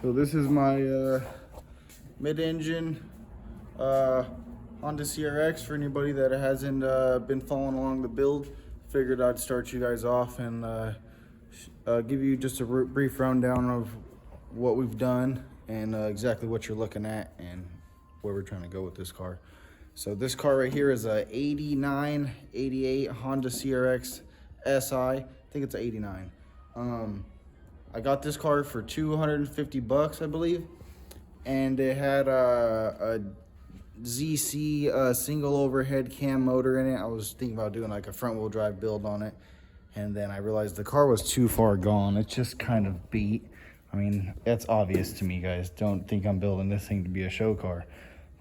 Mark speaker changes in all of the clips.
Speaker 1: So this is my mid-engine Honda CRX. For anybody that hasn't been following along the build, figured I'd start you guys off and give you just a brief rundown of what we've done and exactly what you're looking at and where we're trying to go with this car. So this car right here is a 89, 88 Honda CRX SI. I think it's an 89. I got this car for 250 bucks, I believe. And it had a ZC single overhead cam motor in it. I was thinking about doing like a front wheel drive build on it. And then I realized the car was too far gone. It just kind of beat. I mean, that's obvious to me, guys. Don't think I'm building this thing to be a show car.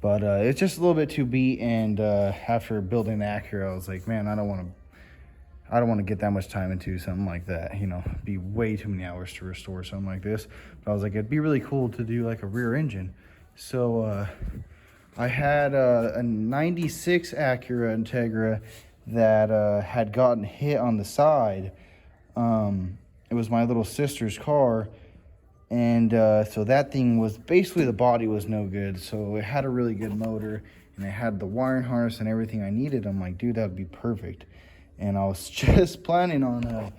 Speaker 1: But it's just a little bit too beat. And after building the Acura, I was like, man, I don't want to get that much time into something like that. You know, it'd be way too many hours to restore something like this. But I was like, it'd be really cool to do like a rear engine. So I had a 96 Acura Integra that had gotten hit on the side. It was my little sister's car. And so that thing was basically, the body was no good. So it had a really good motor and it had the wiring harness and everything I needed. I'm like, dude, that'd be perfect. And I was just planning on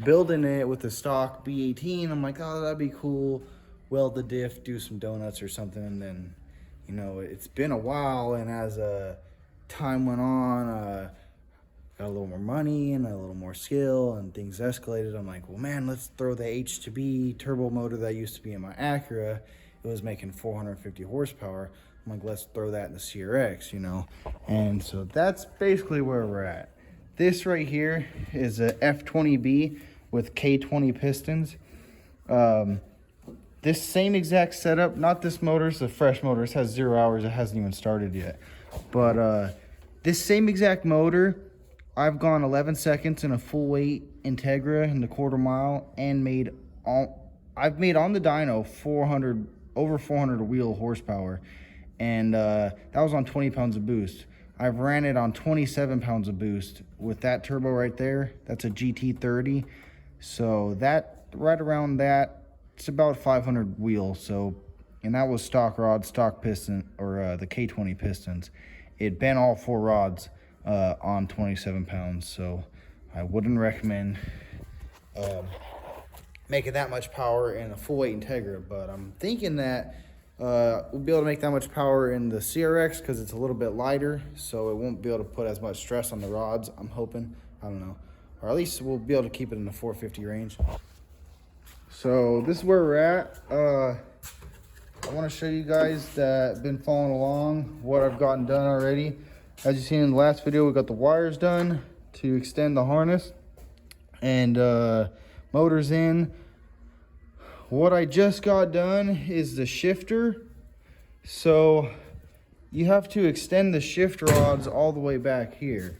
Speaker 1: building it with a stock B18. I'm like, oh, that'd be cool. Weld the diff, do some donuts or something. And then, you know, it's been a while. And as time went on, got a little more money and a little more skill and things escalated. I'm like, well, man, let's throw the H2B turbo motor that used to be in my Acura. It was making 450 horsepower. I'm like, let's throw that in the CRX, you know? And so that's basically where we're at. This right here is a F20B with K20 pistons. This same exact setup, not this motor, it's a fresh motor. It has 0 hours, it hasn't even started yet. But this same exact motor, I've gone 11 seconds in a full weight Integra in the quarter mile and I've made on the dyno over 400 wheel horsepower. And that was on 20 pounds of boost. I've ran it on 27 pounds of boost with that turbo right there. That's a GT30. So that, right around that, it's about 500 wheels. So, and that was stock rod, stock piston, or the K20 pistons. It bent all 4 rods on 27 pounds. So I wouldn't recommend making that much power in a full weight Integra, but I'm thinking that we'll be able to make that much power in the CRX because it's a little bit lighter, so it won't be able to put as much stress on the rods, I'm hoping. I don't know. Or at least we'll be able to keep it in the 450 range. So this is where we're at. I want to show you guys that have been following along what I've gotten done already. As you've seen in the last video, we got the wires done to extend the harness and motors in. What I just got done is the shifter. So you have to extend the shift rods all the way back here.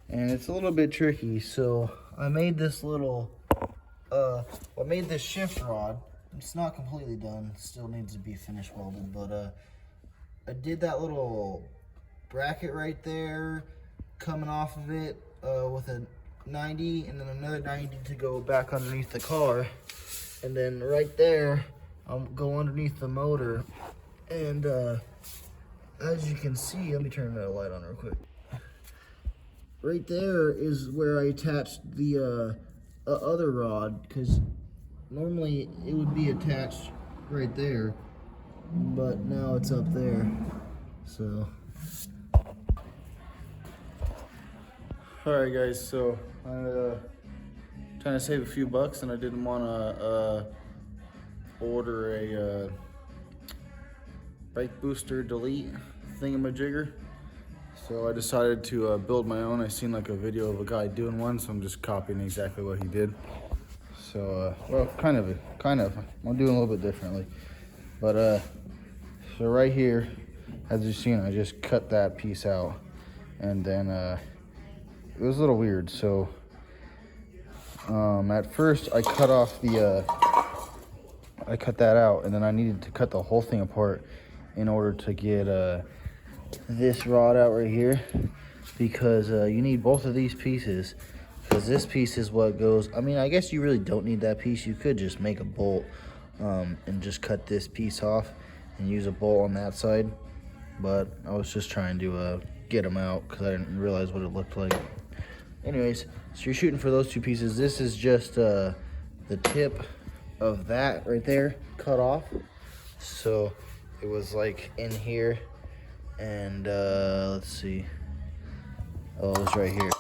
Speaker 1: And it's a little bit tricky. So I made this little, I made this shift rod. It's not completely done. It still needs to be finish welded. But I did that little bracket right there coming off of it with a 90 and then another 90 to go back underneath the car. And then right there, I'll go underneath the motor. And as you can see, let me turn that light on real quick. Right there is where I attached the other rod, because normally it would be attached right there, but now it's up there. So, all right, guys. So trying to save a few bucks, and I didn't want to order a brake booster delete thingamajigger, so I decided to build my own. I seen like a video of a guy doing one, so I'm just copying exactly what he did. So well, kind of I'm doing a little bit differently, but so right here, as you've seen, I just cut that piece out, and then it was a little weird. So at first I cut off the I cut that out, and then I needed to cut the whole thing apart in order to get this rod out right here, because you need both of these pieces, because this piece is what goes, I mean, I guess you really don't need that piece. You could just make a bolt
Speaker 2: and just cut this piece off and use a bolt on that side. But I was just trying to get them out because I didn't realize what it looked like. Anyways, so you're shooting for those two pieces. This is just the tip of that right there cut off. So it was like in here, and let's see. Oh, it was right here.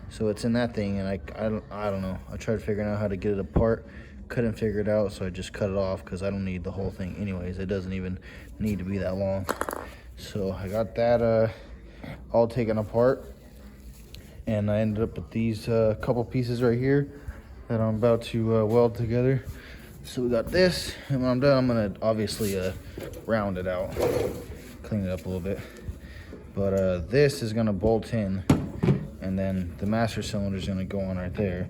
Speaker 2: So it's in that thing, and I don't know. I tried figuring out how to get it apart. Couldn't figure it out, so I just cut it off because I don't need the whole thing anyways. It doesn't even need to be that long. So I got that all taken apart, and I ended up with these couple pieces right here that I'm about to weld together. So we got this, and when I'm done, I'm gonna obviously round it out, clean it up a little bit. But this is gonna bolt in, and then the master cylinder is gonna go on right there.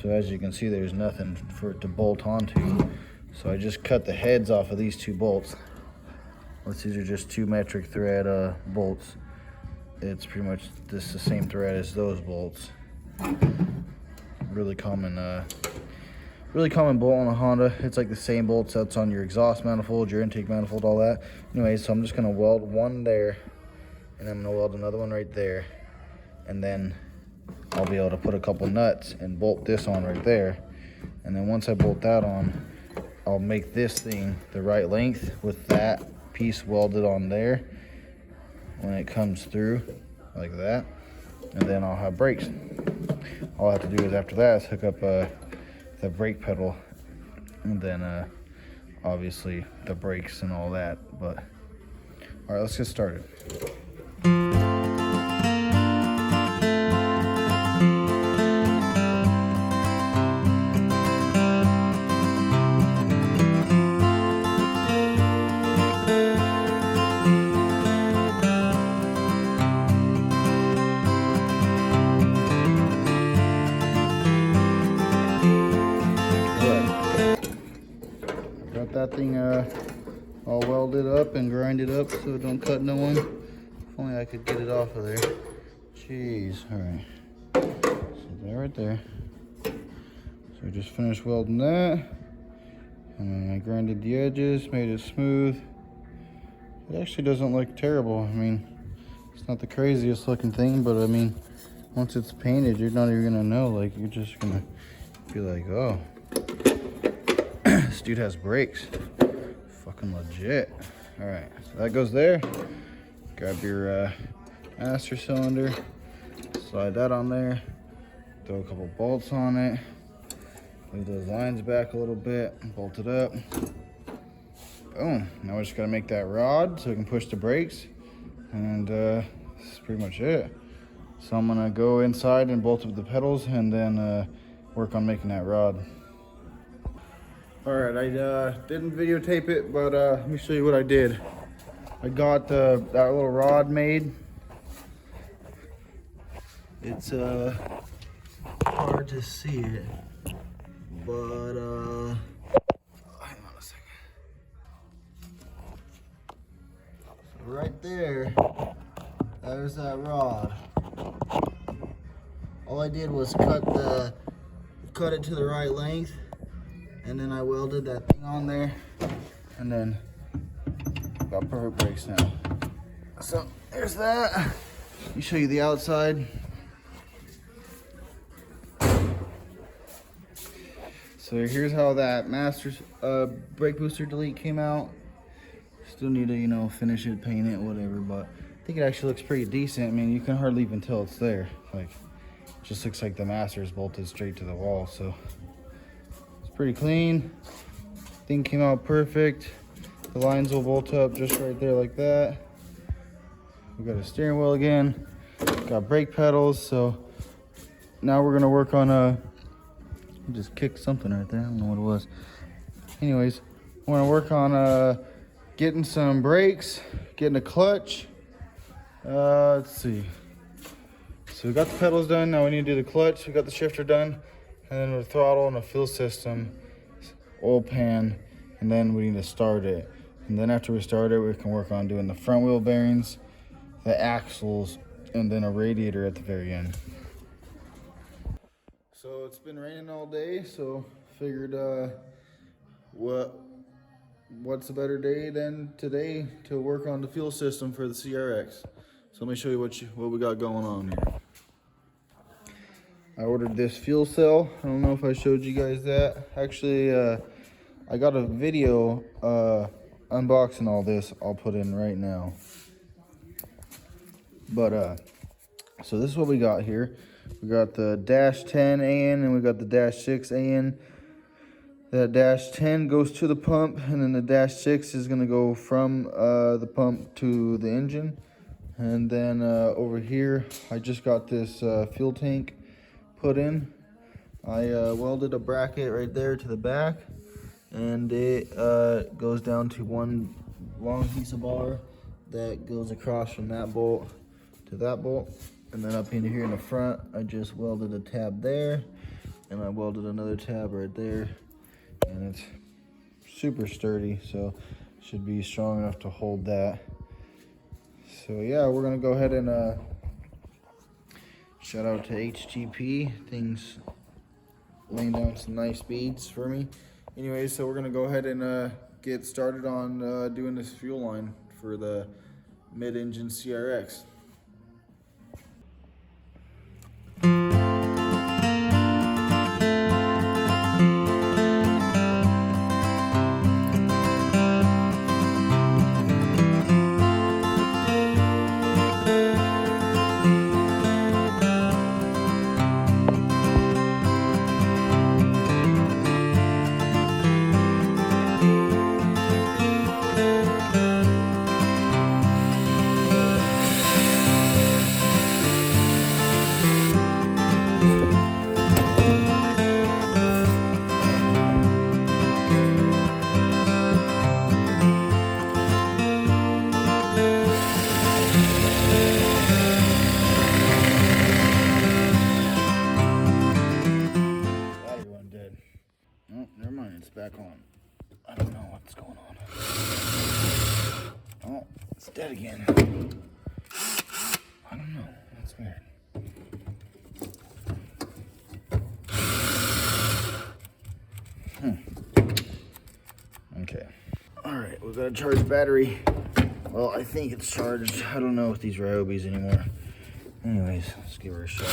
Speaker 2: So as you can see, there's nothing for it to bolt onto. So I just cut the heads off of these two bolts. These are just 2 metric thread bolts. It's pretty much the same thread as those bolts. Really common bolt on a Honda. It's like the same bolts that's on your exhaust manifold, your intake manifold, all that. Anyway, so I'm just gonna weld one there, and I'm gonna weld another one right there, and then I'll be able to put a couple nuts and bolt this on right there. And then once I bolt that on, I'll make this thing the right length with that piece welded on there when it comes through like that. And then I'll have brakes. All I have to do is after that is hook up the brake pedal, and then obviously the brakes and all that. But all right, let's get started. That thing all welded up and grinded up so it don't cut no one. If only I could get it off of there. Jeez. All right. So that right there. So I just finished welding that, and then I grinded the edges, made it smooth. It actually doesn't look terrible. I mean, it's not the craziest looking thing, but I mean, once it's painted, you're not even gonna know. Like, you're just gonna be like, oh, this dude has brakes. Fucking legit. All right, so that goes there. Grab your master cylinder, slide that on there, throw a couple bolts on it, leave those lines back a little bit, bolt it up. Boom. Now we just gotta make that rod so we can push the brakes, and this is pretty much it. So I'm gonna go inside and bolt up the pedals, and then work on making that rod. All right, I didn't videotape it, but let me show you what I did. I got that little rod made. It's hard to see it, but hang on a second. So right there, there's that rod. All I did was cut it to the right length, and then I welded that thing on there, and then got perfect brakes now. So there's that. Let me show you the outside. So here's how that master's brake booster delete came out. Still need to, you know, finish it, paint it, whatever, but I think it actually looks pretty decent. I mean, you can hardly even tell it's there. Like, it just looks like the master's bolted straight to the wall, so pretty clean. Thing came out perfect. The lines will bolt up just right there like that. We got a steering wheel again. Got brake pedals. So now we're gonna work on just kicked something right there. I don't know what it was. Anyways, we're gonna work on getting some brakes, getting a clutch. Let's see. So we got the pedals done. Now we need to do the clutch. We got the shifter done. And then the throttle and the fuel system, oil pan, and then we need to start it. And then after we start it, we can work on doing the front wheel bearings, the axles, and then a radiator at the very end. So it's been raining all day, so figured what
Speaker 1: what's a better day than today to work on the fuel system for the CRX? So let me show you what we got going on here. I ordered this fuel cell. I don't know if I showed you guys that. Actually, I got a video unboxing all this. I'll put in right now. But so this is what we got here. We got the -10 AN and we got the -6 AN. That -10 goes to the pump, and then the -6 is gonna go from the pump to the engine. And then over here, I just got this fuel tank put in. I welded a bracket right there to the back, and it goes down to one long piece of bar that goes across from that bolt to that bolt. And then up in here in the front, I just welded a tab there, and I welded another tab right there, and it's super sturdy, so should be strong enough to hold that. So yeah, we're gonna go ahead and shout out to HTP. Things laying down some nice beads for me. Anyway, so we're gonna go ahead and get started on doing this fuel line for the mid-engine CRX. Oh, never mind, it's back on. I don't know what's going on. Oh, it's dead again. I don't know, that's weird. Okay. Alright, we've got a charged battery. Well, I think it's charged. I don't know with these Ryobis anymore. Anyways, let's give her a shot.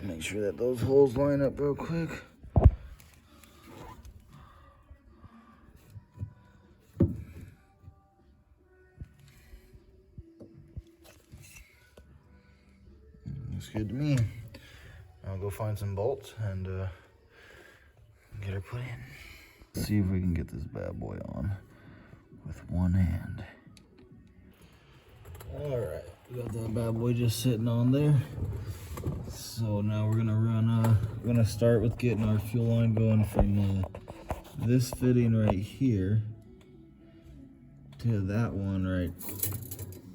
Speaker 1: Make sure that those holes line up real quick. Looks good to me. I'll go find some bolts and get her put in. Let's see if we can get this bad boy on with one hand. All right, we got that bad boy just sitting on there. So now we're gonna start with getting our fuel line going from this fitting right here to that one right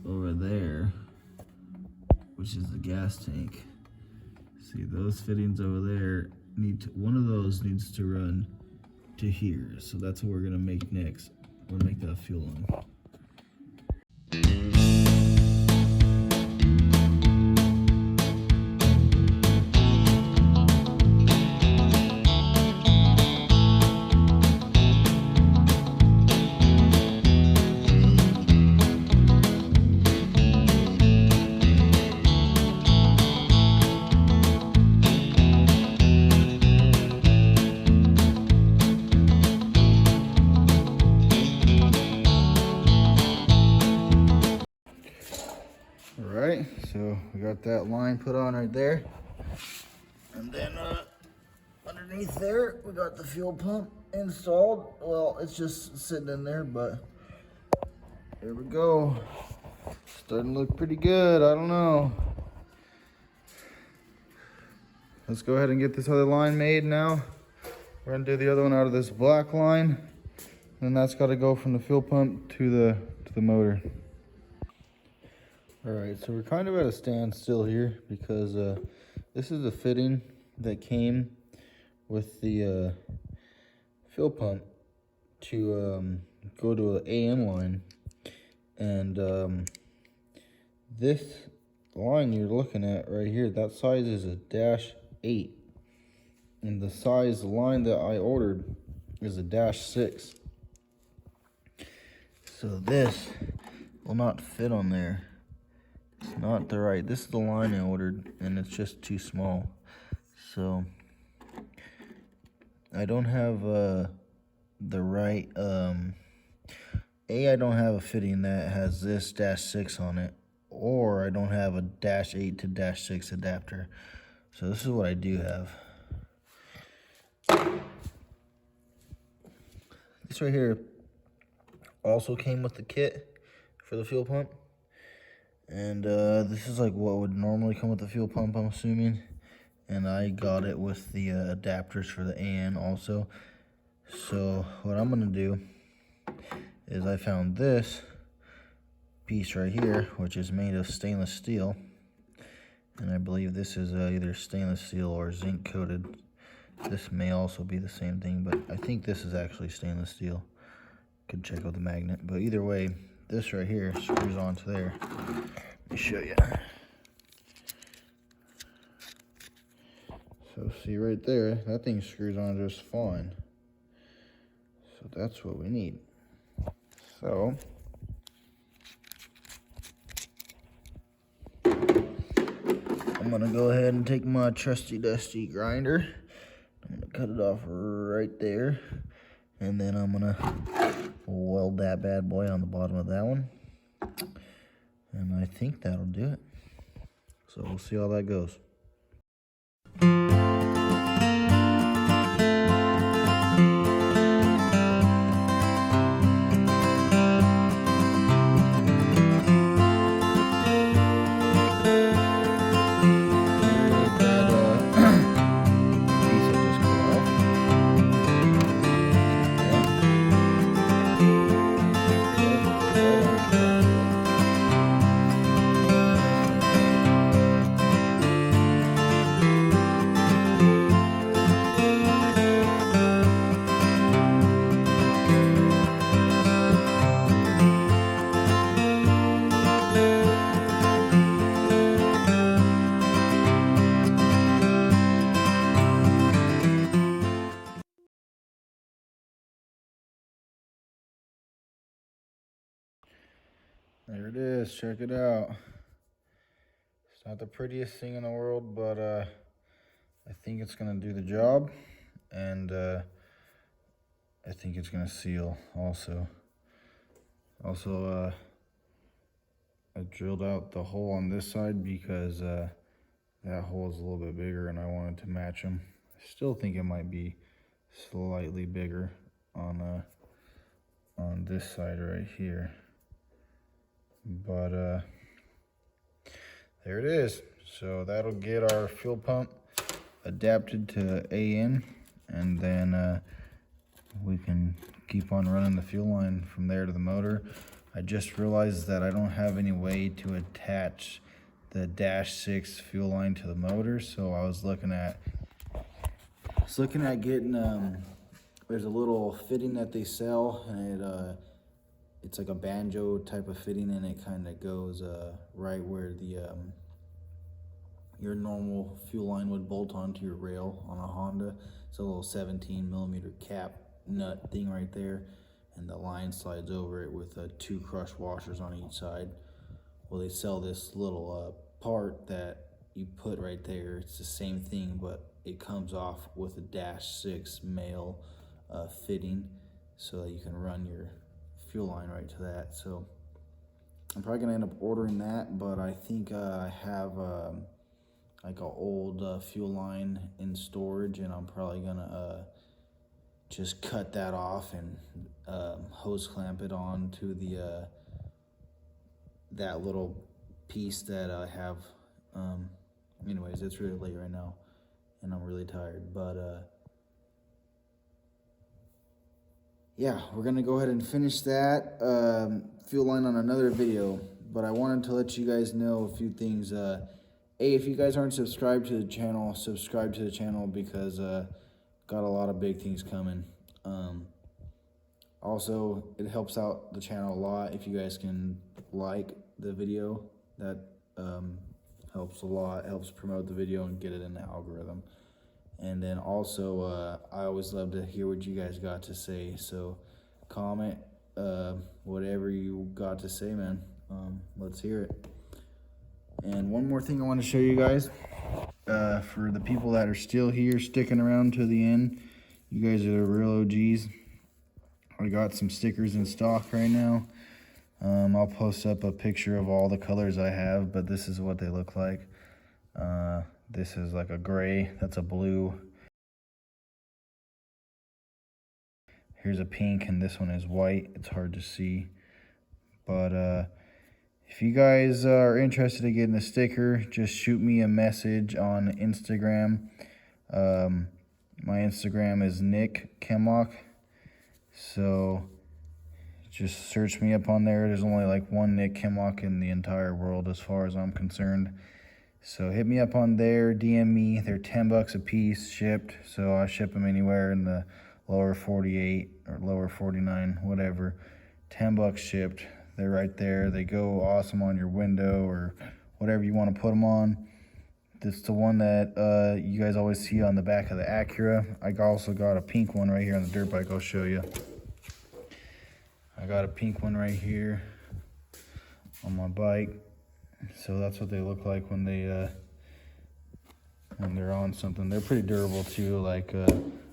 Speaker 1: over there, which is the gas tank. See, those fittings over there one of those needs to run to here. So that's what we're gonna make next. We're gonna make that fuel line. Alright, so we got that line put on right there. And then underneath there, we got the fuel pump installed. Well, it's just sitting in there, but there we go. Starting to look pretty good, I don't know. Let's go ahead and get this other line made now. We're gonna do the other one out of this black line. And that's gotta go from the fuel pump to the motor.
Speaker 2: All right, so we're kind of at a standstill here because this is the fitting that came with the fuel pump to go to an AN line, and this line you're looking at right here, that size is a -8, and the size line that I ordered is a -6. So this will not fit on there. It's not the right, this is the line I ordered, and it's just too small. So I don't have the right I don't have a fitting that has this -6 on it, or I don't have a -8 to -6 adapter. So this is what I do have. This right here also came with the kit for the fuel pump, and this is like what would normally come with the fuel pump, I'm assuming, and I got it with the adapters for the AN also. So what I'm gonna do is I found this piece right here, which is made of stainless steel, and I believe this is either stainless steel or zinc coated. This may also be the same thing, but I think this is actually stainless steel. Could check out the magnet, but either way, this right here screws onto there. Let me show you. So see right there, that thing screws on just fine. So that's what we need. So I'm gonna go ahead and take my trusty dusty grinder. I'm gonna cut it off right there, and then I'm gonna weld that bad boy on the bottom of that one, and I think that'll do it. So we'll see how that goes. There it is, check it out. It's not the prettiest thing in the world, but I think it's gonna do the job, and I think it's gonna seal also. I drilled out the hole on this side because that hole is a little bit bigger and I wanted to match them. I still think it might be slightly bigger on this side right here. But there it is. So that'll get our fuel pump adapted to AN, and then we can keep on running the fuel line from there to the motor. I just realized that I don't have any way to attach the -6 fuel line to the motor, so I was looking at getting there's a little fitting that they sell, and it's like a banjo type of fitting, and it kind of goes right where the your normal fuel line would bolt onto your rail on a Honda. It's a little 17mm cap nut thing right there, and the line slides over it with 2 crush washers on each side. Well, they sell this little part that you put right there. It's the same thing, but it comes off with a -6 male fitting, so that you can run your fuel line right to that. So I'm probably gonna end up ordering that, but I think I have like an old fuel line in storage, and I'm probably gonna just cut that off and hose clamp it on to the that little piece that I have. Anyways, it's really late right now and I'm really tired, but yeah, we're gonna go ahead and finish that fuel line on another video. but I wanted to let you guys know a few things. A, if you guys aren't subscribed to the channel, subscribe to the channel because got a lot of big things coming. Also, it helps out the channel a lot if you guys can like the video. That helps a lot, helps promote the video and get it in the algorithm. And then also, I always love to hear what you guys got to say. So comment whatever you got to say, man. Let's hear it. And one more thing I want to show you guys. For the people that are still here, sticking around to the end, you guys are the real OGs. I got some stickers in stock right now. I'll post up a picture of all the colors I have, but this is what they look like. This is like a gray, that's a blue. Here's a pink, and this one is white. It's hard to see. But if you guys are interested in getting a sticker, just shoot me a message on Instagram. My Instagram is Nick Kemlock. So just search me up on there. There's only like one Nick Kemlock in the entire world as far as I'm concerned. So hit me up on there, DM me. They're $10 a piece shipped. So I ship them anywhere in the lower 48 or lower 49, whatever. $10 shipped. They're right there. They go awesome on your window or whatever you want to put them on. This is the one that you guys always see on the back of the Acura. I also got a pink one right here on the dirt bike. I'll show you. I got a pink one right here on my bike. So that's what they look like when they're on something. They're pretty durable too. Like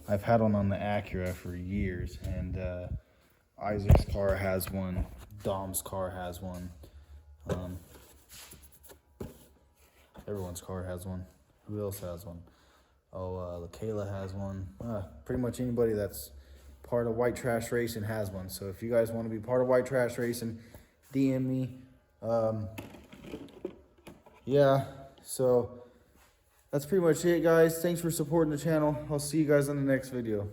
Speaker 2: I've had one on the Acura for years, and Isaac's car has one. Dom's car has one. Everyone's car has one. Who else has one? Oh, LaKayla has one. Pretty much anybody that's part of White Trash Racing has one. So if you guys want to be part of White Trash Racing, DM me. Yeah, so that's pretty much it, guys. Thanks for supporting the channel. I'll see you guys in the next video.